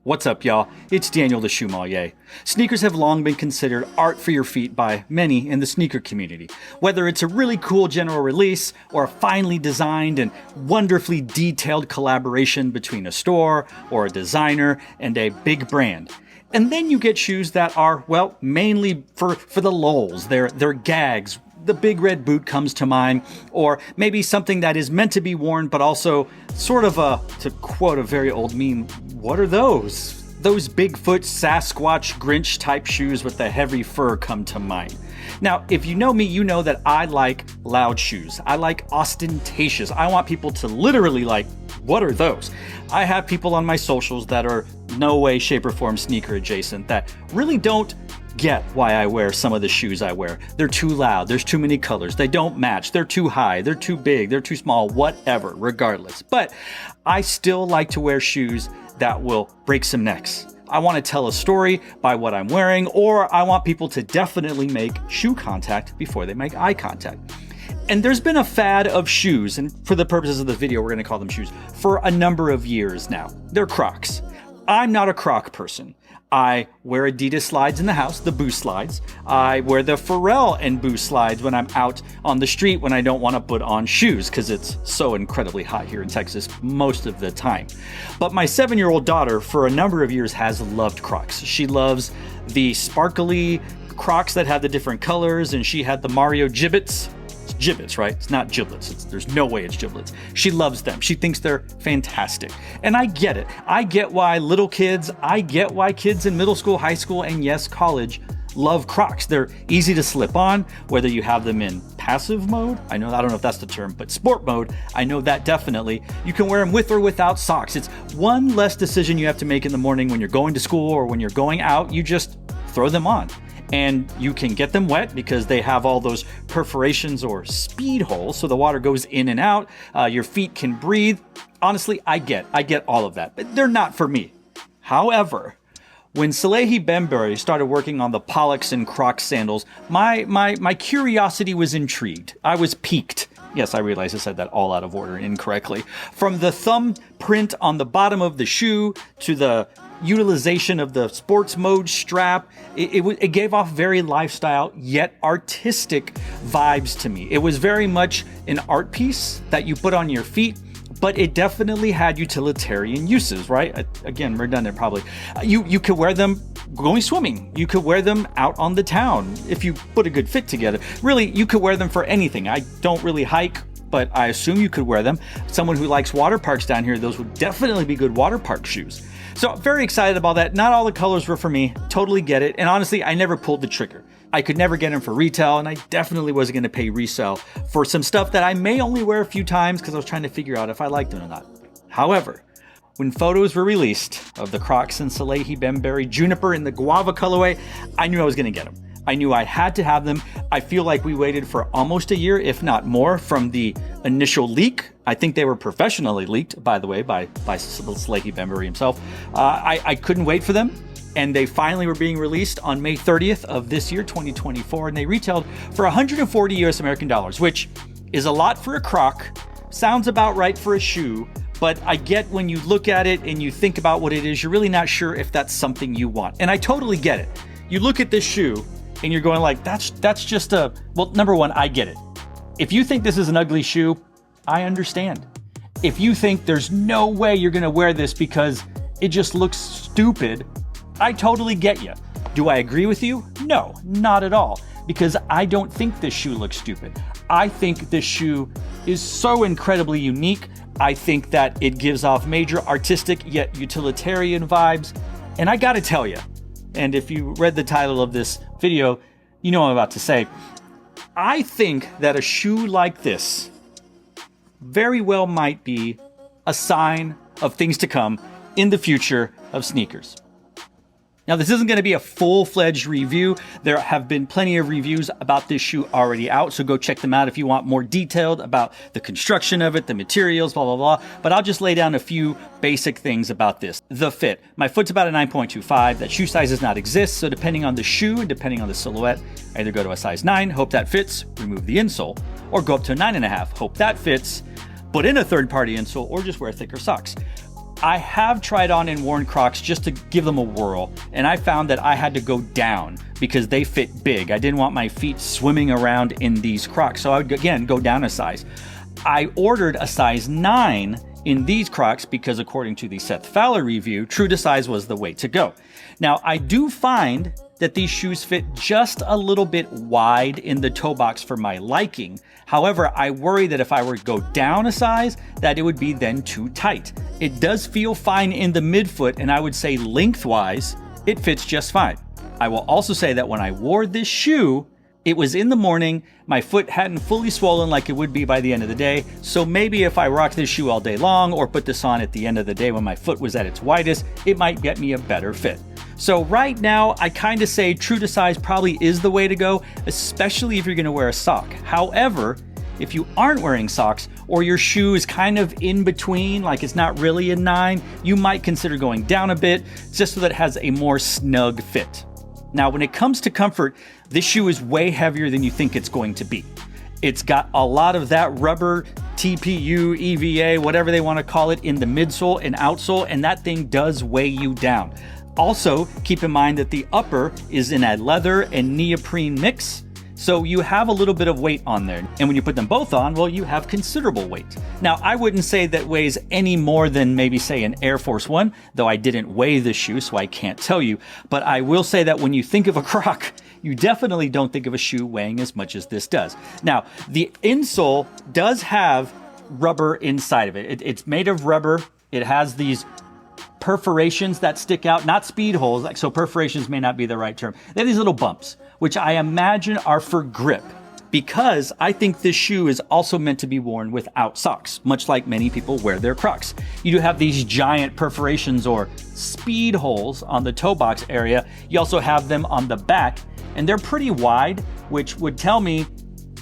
What's up, y'all? It's Daniel the Shoemmelier. Sneakers have long been considered art for your feet by many in the sneaker community. Whether it's a really cool general release or a finely designed and wonderfully detailed collaboration between a store or a designer and a big brand. And then you get shoes that are, well, mainly for the lulz. They're gags. The big red boot comes to mind, or maybe something that is meant to be worn, but also sort of to quote a very old meme, what are those? Those Bigfoot, Sasquatch, Grinch type shoes with the heavy fur come to mind. Now, if you know me, you know that I like loud shoes. I like ostentatious. I want people to literally like, what are those? I have people on my socials that are no way, shape, or form sneaker adjacent that really don't get why I wear some of the shoes I wear. They're too loud, there's too many colors, they don't match, they're too high, they're too big, they're too small, whatever, regardless. But I still like to wear shoes that will break some necks. I want to tell a story by what I'm wearing, or I want people to definitely make shoe contact before they make eye contact. And there's been a fad of shoes, and for the purposes of the video, we're going to call them shoes, for a number of years now. They're Crocs. I'm not a Croc person. I wear Adidas slides in the house, the Boost slides. I wear the Pharrell and Boost slides when I'm out on the street when I don't want to put on shoes because it's so incredibly hot here in Texas most of the time. But my 7-year-old daughter for a number of years has loved Crocs. She loves the sparkly Crocs that have the different colors, and she had the Mario Gibbets. Giblets, right? It's not giblets. There's no way it's giblets. She loves them. She thinks they're fantastic. And I get it. I get why little kids, I get why kids in middle school, high school, and yes, college love Crocs. They're easy to slip on, whether you have them in passive mode. I don't know if that's the term, but sport mode, I know that definitely. You can wear them with or without socks. It's one less decision you have to make in the morning when you're going to school or when you're going out. You just throw them on. And you can get them wet because they have all those perforations or speed holes, so the water goes in and out. Your feet can breathe. Honestly, I get all of that, but they're not for me. However, when Salehe Bembury started working on the Pollex and Crocs sandals, my curiosity was intrigued. I was piqued. Yes, I realize I said that all out of order incorrectly. From the thumb print on the bottom of the shoe to the utilization of the sports mode strap, it gave off very lifestyle yet artistic vibes to me. It was very much an art piece that you put on your feet, but it definitely had utilitarian uses, right? Again, redundant probably. You could wear them going swimming. You could wear them out on the town if you put a good fit together. Really, you could wear them for anything. I don't really hike, but I assume you could wear them. Someone who likes water parks down here, those would definitely be good water park shoes. So very excited about that. Not all the colors were for me. Totally get it. And honestly, I never pulled the trigger. I could never get them for retail, and I definitely wasn't going to pay resale for some stuff that I may only wear a few times because I was trying to figure out if I liked them or not. However, when photos were released of the Crocs and Salehe Bembury Juniper in the Guava colorway, I knew I was going to get them. I knew I had to have them. I feel like we waited for almost a year, if not more, from the initial leak. I think they were professionally leaked, by the way, by Salehe Bembury himself. I couldn't wait for them, and they finally were being released on May 30th of this year, 2024, and they retailed for 140 US American dollars, which is a lot for a Croc. Sounds about right for a shoe, but I get when you look at it and you think about what it is, you're really not sure if that's something you want. And I totally get it. You look at this shoe, and you're going like, that's just well, number one, I get it. If you think this is an ugly shoe, I understand. If you think there's no way you're gonna wear this because it just looks stupid, I totally get you. Do I agree with you? No, not at all, because I don't think this shoe looks stupid. I think this shoe is so incredibly unique. I think that it gives off major artistic yet utilitarian vibes. And I gotta tell you, and if you read the title of this video, you know what I'm about to say. I think that a shoe like this very well might be a sign of things to come in the future of sneakers. Now, this isn't going to be a full-fledged review. There have been plenty of reviews about this shoe already out, so go check them out if you want more detailed about the construction of it, the materials, blah, blah, blah. But I'll just lay down a few basic things about this. The fit. My foot's about a 9.25. That shoe size does not exist, so depending on the shoe and depending on the silhouette, either go to a size 9, hope that fits, remove the insole, or go up to a 9.5, hope that fits, put in a third-party insole, or just wear thicker socks. I have tried on and worn Crocs just to give them a whirl, and I found that I had to go down because they fit big. I didn't want my feet swimming around in these Crocs, so I would, again, go down a size. I ordered a size 9 in these Crocs because according to the Seth Fowler review, true to size was the way to go. Now, I do find that these shoes fit just a little bit wide in the toe box for my liking. However, I worry that if I were to go down a size, that it would be then too tight. It does feel fine in the midfoot, and I would say lengthwise, it fits just fine. I will also say that when I wore this shoe, it was in the morning, my foot hadn't fully swollen like it would be by the end of the day, so maybe if I rocked this shoe all day long or put this on at the end of the day when my foot was at its widest, it might get me a better fit. So right now, I kind of say true to size probably is the way to go, especially if you're going to wear a sock. However, if you aren't wearing socks or your shoe is kind of in between, like it's not really a 9, you might consider going down a bit just so that it has a more snug fit. Now, when it comes to comfort, this shoe is way heavier than you think it's going to be. It's got a lot of that rubber, TPU, EVA, whatever they want to call it, in the midsole and outsole, and that thing does weigh you down. Also, keep in mind that the upper is in a leather and neoprene mix, so you have a little bit of weight on there. And when you put them both on, well, you have considerable weight. Now, I wouldn't say that weighs any more than maybe, say, an Air Force One, though I didn't weigh the shoe, so I can't tell you. But I will say that when you think of a Croc, you definitely don't think of a shoe weighing as much as this does. Now, the insole does have rubber inside of it. It's made of rubber. It has these perforations that stick out, not speed holes, so perforations may not be the right term. They have these little bumps, which I imagine are for grip, because I think this shoe is also meant to be worn without socks, much like many people wear their Crocs. You do have these giant perforations or speed holes on the toe box area. You also have them on the back, and they're pretty wide, which would tell me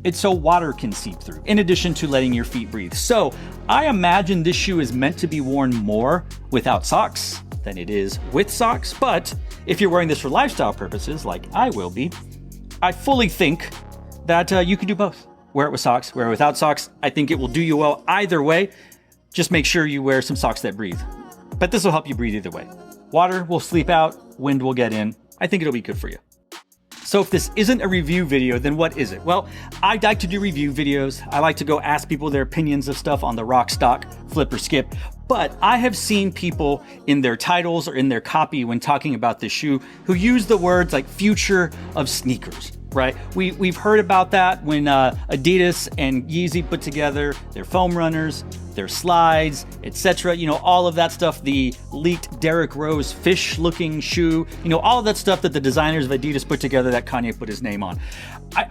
it's so water can seep through, in addition to letting your feet breathe. So I imagine this shoe is meant to be worn more without socks than it is with socks. But if you're wearing this for lifestyle purposes, like I will be, I fully think that you can do both. Wear it with socks, wear it without socks. I think it will do you well either way. Just make sure you wear some socks that breathe. But this will help you breathe either way. Water will sleep out, wind will get in. I think it'll be good for you. So if this isn't a review video, then what is it? Well, I like to do review videos. I like to go ask people their opinions of stuff on the rock, stock, flip, or skip. But I have seen people in their titles or in their copy when talking about this shoe who use the words like future of sneakers, right? We've heard about that when Adidas and Yeezy put together their foam runners, their slides, etc. You know, all of that stuff, the leaked Derrick Rose fish-looking shoe, you know, all of that stuff that the designers of Adidas put together that Kanye put his name on.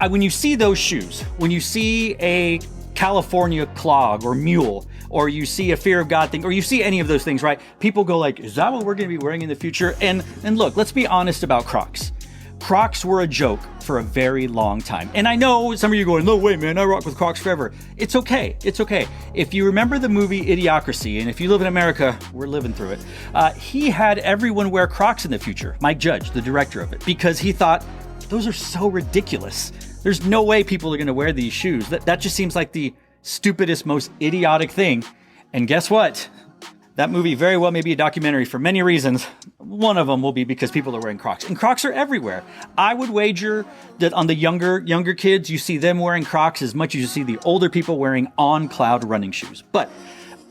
When you see those shoes, when you see a California clog or mule, or you see a fear of God thing, or you see any of those things, right? People go like, is that what we're going to be wearing in the future? And look, let's be honest about Crocs. Crocs were a joke for a very long time. And I know some of you are going, no way, man, I rock with Crocs forever. It's okay. It's okay. If you remember the movie Idiocracy, and if you live in America, we're living through it, he had everyone wear Crocs in the future, Mike Judge, the director of it, because he thought, those are so ridiculous. There's no way people are going to wear these shoes. That just seems like the stupidest, most idiotic thing. And guess what? That movie very well may be a documentary for many reasons. One of them will be because people are wearing Crocs. And Crocs are everywhere. I would wager that on the younger kids, you see them wearing Crocs as much as you see the older people wearing on-cloud running shoes. But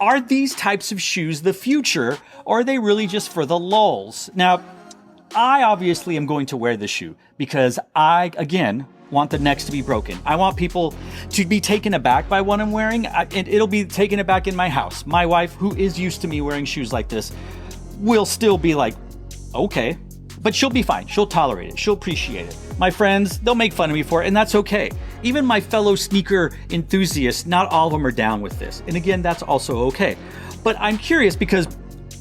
are these types of shoes the future, or are they really just for the lulz? Now, I obviously am going to wear this shoe because I, again, want the necks to be broken. I want people to be taken aback by what I'm wearing, and it'll be taken aback in my house. My wife, who is used to me wearing shoes like this, will still be like, okay, but she'll be fine. She'll tolerate it. She'll appreciate it. My friends, they'll make fun of me for it, and that's okay. Even my fellow sneaker enthusiasts, not all of them are down with this. And again, that's also okay. But I'm curious because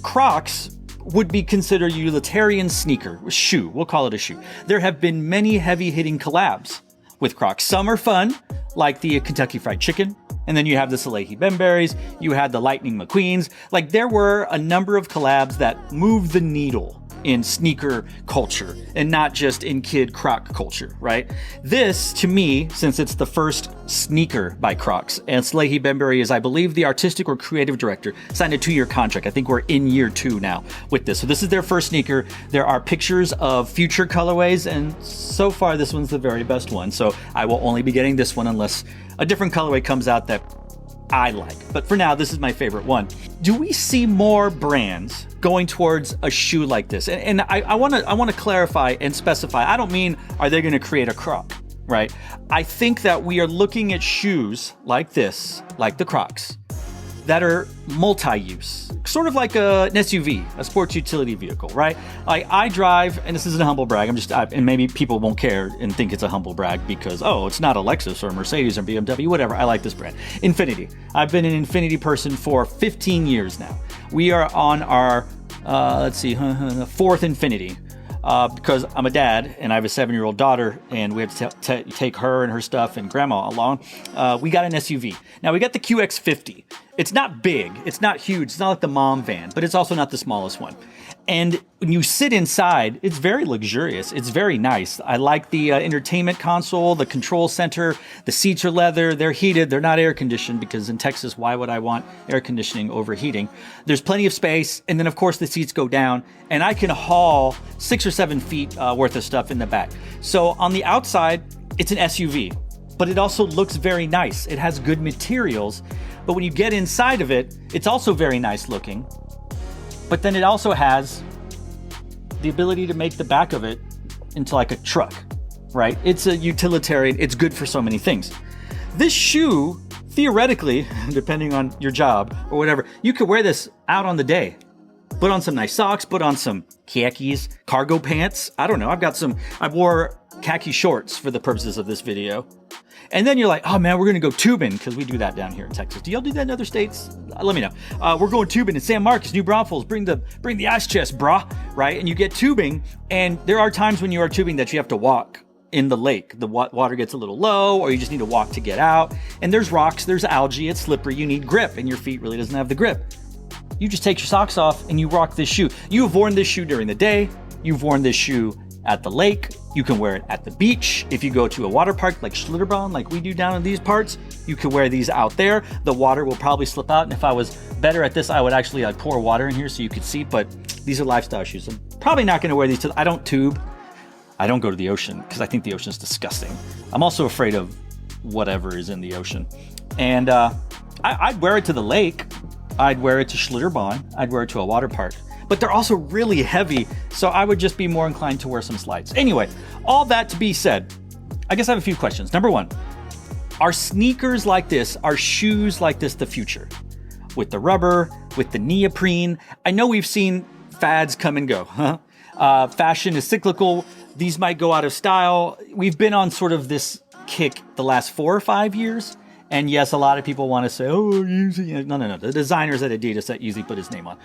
Crocs would be considered a utilitarian sneaker, shoe. We'll call it a shoe. There have been many heavy-hitting collabs with Crocs. Some are fun, like the Kentucky Fried Chicken, and then you have the Salehe Bemburys, you had the Lightning McQueens. Like, there were a number of collabs that moved the needle in sneaker culture and not just in kid Croc culture, right? This, to me, since it's the first sneaker by Crocs, and Salehe Bembury is, I believe, the artistic or creative director, signed a 2-year contract. I think we're in year 2 now with this. So this is their first sneaker. There are pictures of future colorways, and so far this one's the very best one. So I will only be getting this one unless a different colorway comes out that I like. But for now, this is my favorite one. Do we see more brands going towards a shoe like this? And I want to clarify and specify. I don't mean, are they going to create a Croc, right? I think that we are looking at shoes like this, like the Crocs, that are multi-use, sort of like an SUV, a sports utility vehicle, right? Like I drive, and this isn't a humble brag, and maybe people won't care and think it's a humble brag because, oh, it's not a Lexus or a Mercedes or BMW, whatever. I like this brand. Infinity. I've been an Infinity person for 15 years now. We are on our, 4th Infinity. Because I'm a dad and I have a 7-year-old daughter and we have to take her and her stuff and grandma along. We got an SUV. Now we got the QX50. It's not big. It's not huge. It's not like the mom van, but it's also not the smallest one. And when you sit inside, it's very luxurious. It's very nice. I like the entertainment console, the control center. The seats are leather. They're heated. They're not air conditioned because in Texas, why would I want air conditioning over heating? There's plenty of space. And then, of course, the seats go down. And I can haul 6 or 7 feet worth of stuff in the back. So on the outside, it's an SUV. But it also looks very nice. It has good materials. But when you get inside of it, it's also very nice looking. But then it also has the ability to make the back of it into like a truck, right? It's a utilitarian. It's good for so many things. This shoe, theoretically, depending on your job or whatever, you could wear this out on the day. Put on some nice socks, put on some khakis, cargo pants. I don't know. I wore khaki shorts for the purposes of this video. And then you're like, oh man, we're going to go tubing because we do that down here in Texas. Do y'all do that in other states? Let me know. We're going tubing in San Marcos, New Braunfels. Bring the ice chest, brah, right? And you get tubing, and there are times when you are tubing that you have to walk in the lake. The water gets a little low, or you just need to walk to get out. And there's rocks, there's algae, it's slippery. You need grip, and your feet really doesn't have the grip. You just take your socks off and you rock this shoe. You have worn this shoe during the day. You've worn this shoe at the lake. You can wear it at the beach. If you go to a water park like Schlitterbahn, like we do down in these parts, you can wear these out there. The water will probably slip out. And if I was better at this, I would actually like pour water in here so you could see. But these are lifestyle shoes. I'm probably not going to wear these. I don't tube. I don't go to the ocean because I think the ocean is disgusting. I'm also afraid of whatever is in the ocean. And I'd wear it to the lake. I'd wear it to Schlitterbahn. I'd wear it to a water park. But they're also really heavy, so I would just be more inclined to wear some slides. Anyway, all that to be said, I guess I have a few questions. Number one, are sneakers like this, are shoes like this the future? With the rubber, with the neoprene? I know we've seen fads come and go. Fashion is cyclical. These might go out of style. We've been on sort of this kick the last 4 or 5 years. And yes, a lot of people want to say, oh, no. The designers at Adidas that usually put his name on.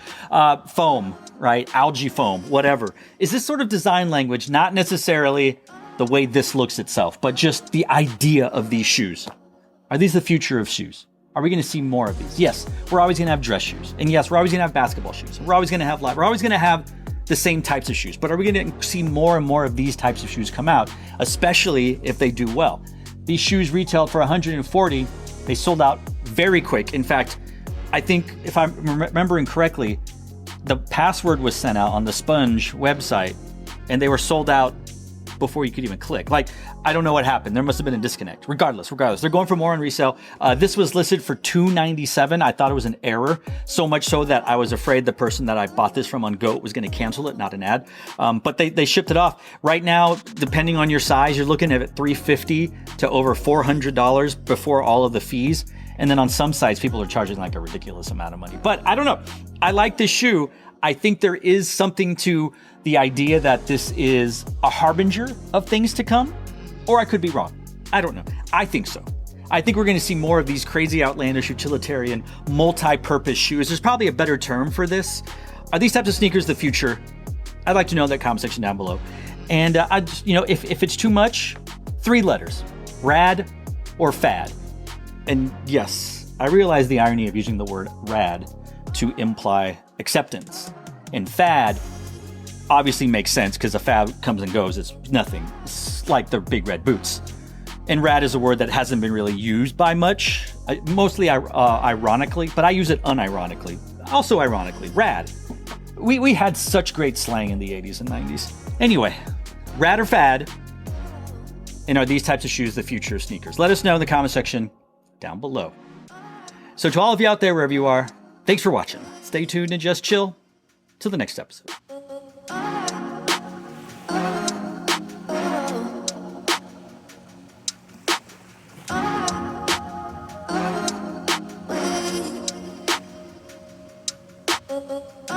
Foam, right? Algae foam, whatever. Is this sort of design language, not necessarily the way this looks itself, but just the idea of these shoes? Are these the future of shoes? Are we going to see more of these? Yes, we're always going to have dress shoes. And yes, we're always going to have basketball shoes. We're always going to have the same types of shoes. But are we going to see more and more of these types of shoes come out, especially if they do well? These shoes retailed for $140. They sold out very quick. In fact, I think if I'm remembering correctly, the password was sent out on the Sponge website and they were sold out before you could even click. Like, I don't know what happened. There must have been a disconnect. Regardless, they're going for more on resale. This was listed for $297. I thought it was an error, so much so that I was afraid the person that I bought this from on Goat was going to cancel it, not an ad. But they shipped it off. Right now, depending on your size, you're looking at $350 to over $400 before all of the fees. And then on some sites, people are charging like a ridiculous amount of money. But I don't know. I like this shoe. I think there is something to the idea that this is a harbinger of things to come, or I could be wrong. I don't know. I think so. I think we're going to see more of these crazy, outlandish, utilitarian, multi-purpose shoes. There's probably a better term for this. Are these types of sneakers the future? I'd like to know in that comment section down below. And if it's too much, 3 letters: RAD or FAD. And yes, I realize the irony of using the word RAD to imply acceptance. And FAD obviously makes sense because a fad comes and goes. It's nothing. It's like the big red boots. And rad is a word that hasn't been really used by much, mostly ironically, but I use it unironically. Also ironically, rad. We had such great slang in the 80s and 90s. Anyway, rad or fad? And are these types of shoes the future of sneakers? Let us know in the comment section down below. So to all of you out there, wherever you are, thanks for watching. Stay tuned and just chill till the next episode. Oh,